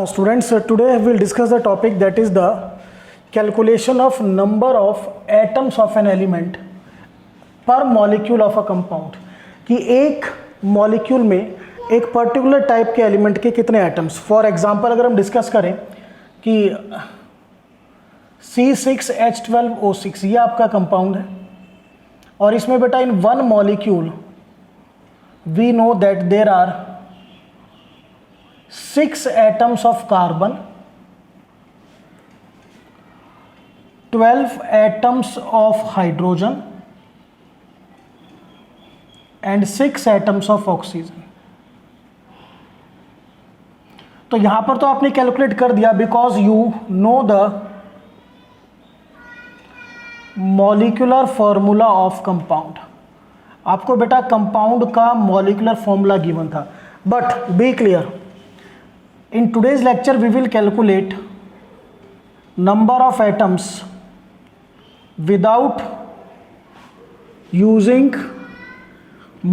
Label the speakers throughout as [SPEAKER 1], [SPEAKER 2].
[SPEAKER 1] Students, today we'll discuss the topic that is the calculation of number of atoms of an element per molecule of a compound. कि एक molecule में एक particular type के element के कितने atoms. For example अगर हम discuss करें कि C6H12O6 ये आपका कंपाउंड है और इसमें बेटा in one molecule we know that there are 6 atoms of carbon, 12 atoms of hydrogen and 6 atoms of oxygen. तो यहां पर तो आपने कैलकुलेट कर दिया because you know the molecular formula of compound. आपको बेटा कंपाउंड का मॉलिक्यूलर फॉर्मूला गिवन था. But be clear, in today's lecture we will calculate number of atoms without using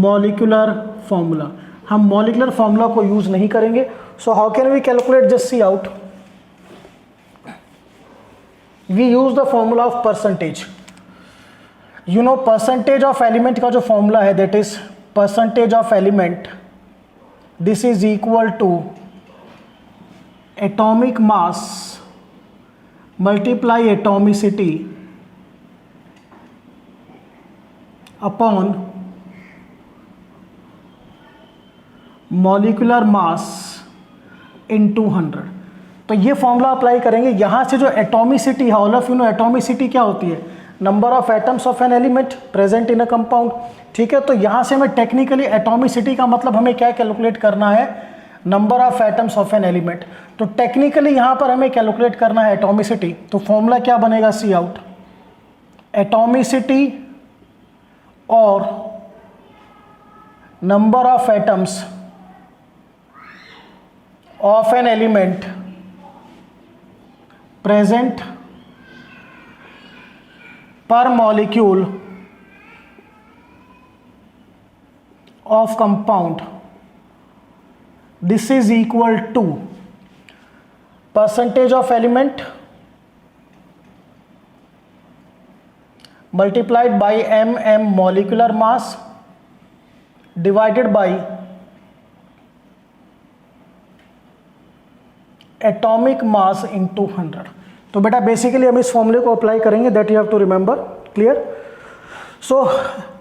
[SPEAKER 1] molecular formula. हम molecular formula को use नहीं करेंगे. So how can we calculate? Just see out. We use the formula of percentage. You know percentage of element का जो formula है that is percentage of element. This is equal to atomic mass multiply atomicity upon molecular mass into 100. तो ये formula apply करेंगे. यहां से जो atomicity है, all of you know atomicity क्या होती है? Number of atoms of an element present in a compound. ठीक है, तो यहां से हमें टेक्निकली एटॉमिसिटी का मतलब हमें क्या कैलकुलेट करना है? Number of atoms of an element. तो टेक्निकली यहां पर हमें कैलकुलेट करना है एटॉमिसिटी. तो फॉर्मूला क्या बनेगा? See out. एटॉमिसिटी और number of atoms of an element present पर molecule of compound. This is equal to percentage of element multiplied by mm molecular mass divided by atomic mass into 100. तो बेटा basically हम इस फॉर्मूले को apply करेंगे. That you have to remember. Clear? So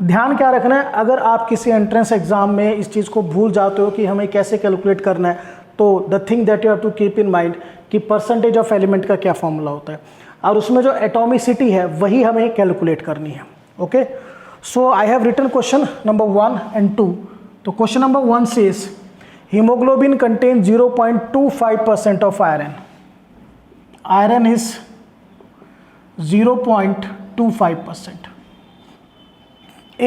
[SPEAKER 1] ध्यान क्या रखना है, अगर आप किसी एंट्रेंस एग्जाम में इस चीज़ को भूल जाते हो कि हमें कैसे कैलकुलेट करना है, तो the thing that you have to keep in mind कि परसेंटेज ऑफ एलिमेंट का क्या फॉर्मूला होता है और उसमें जो एटॉमिसिटी है वही हमें कैलकुलेट करनी है. Okay, so I have written question number 1 and 2. तो question number 1 says haemoglobin content 0.25% of iron. Iron is 0.25%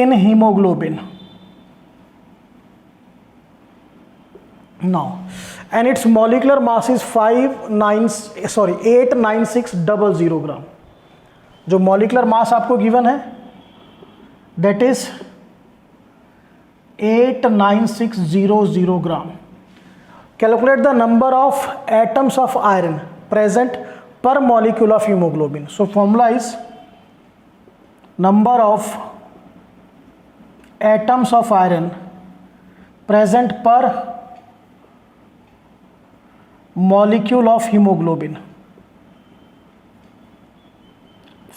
[SPEAKER 1] in hemoglobin now, and its molecular mass is 89600 ग्राम. जो molecular mass आपको given है that is 89600 gram. Calculate the number of atoms of iron present per molecule of hemoglobin. So formula is number of atoms of iron present per molecule of hemoglobin.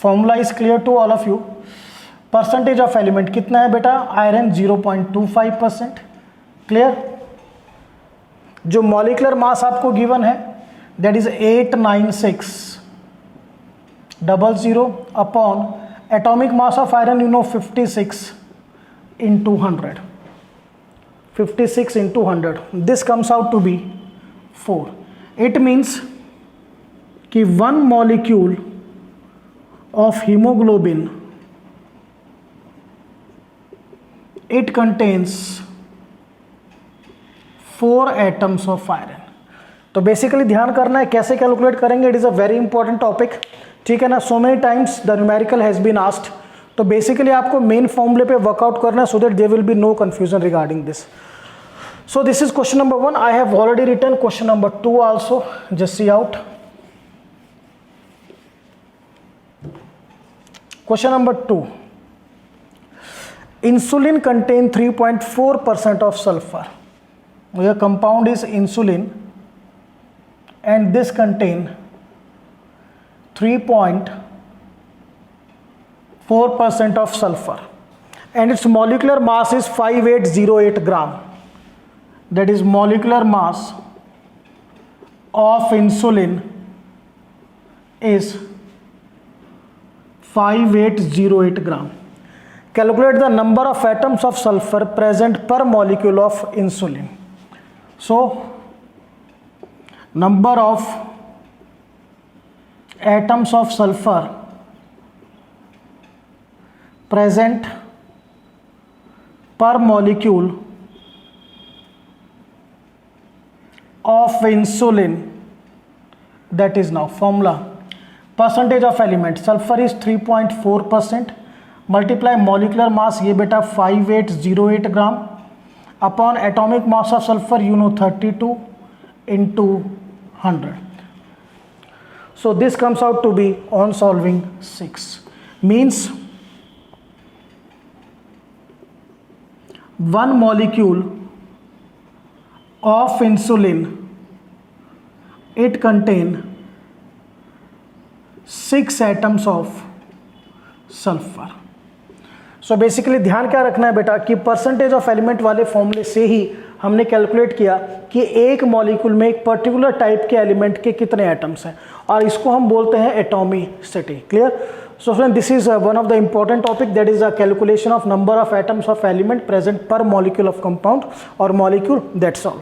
[SPEAKER 1] Formula is clear to all of you. Percentage of element कितना है बेटा? Iron 0.25%. Clear? जो molecular mass आपको given है that is 89600 upon atomic mass of iron you know 56 into 100. 56 into 100. This comes out to be 4. It means कि one molecule of hemoglobin it contains 4 atoms of iron. तो basically ध्यान करना है कैसे calculate करेंगे. It is a very important topic. ठीक है ना. So many times the numerical has been asked. तो बेसिकली आपको मेन फॉर्मूले पे वर्कआउट करना है so that there will be no confusion regarding this. So this is question number 1. I have already written question number 2 also. Just see out. Question number 2. Insulin contain 3.4% of sulfur. Your compound is insulin and this contain 3.4% of sulfur and its molecular mass is 5808 gram. That is molecular mass of insulin is 5808 gram. Calculate the number of atoms of sulfur present per molecule of insulin. So, number of atoms of sulfur present per molecule of insulin, that is now formula. Percentage of element, sulfur is 3.4%, multiply molecular mass, ये बेटा 5808 ग्राम upon atomic mass of sulphur, you know 32 into 100. So this comes out to be on solving 6. Means 1 molecule of insulin, it contain 6 atoms of sulfur. So basically ध्यान क्या रखना है बेटा कि percentage of element वाले फॉर्मूले से ही हमने कैलकुलेट किया कि एक मॉलिक्यूल में एक पर्टिकुलर टाइप के एलिमेंट के कितने एटम्स हैं और इसको हम बोलते हैं atomicity. Clear? So friend, this is one of the important topic, that is the calculation of number of atoms of element present per molecule of compound or molecule. That's all.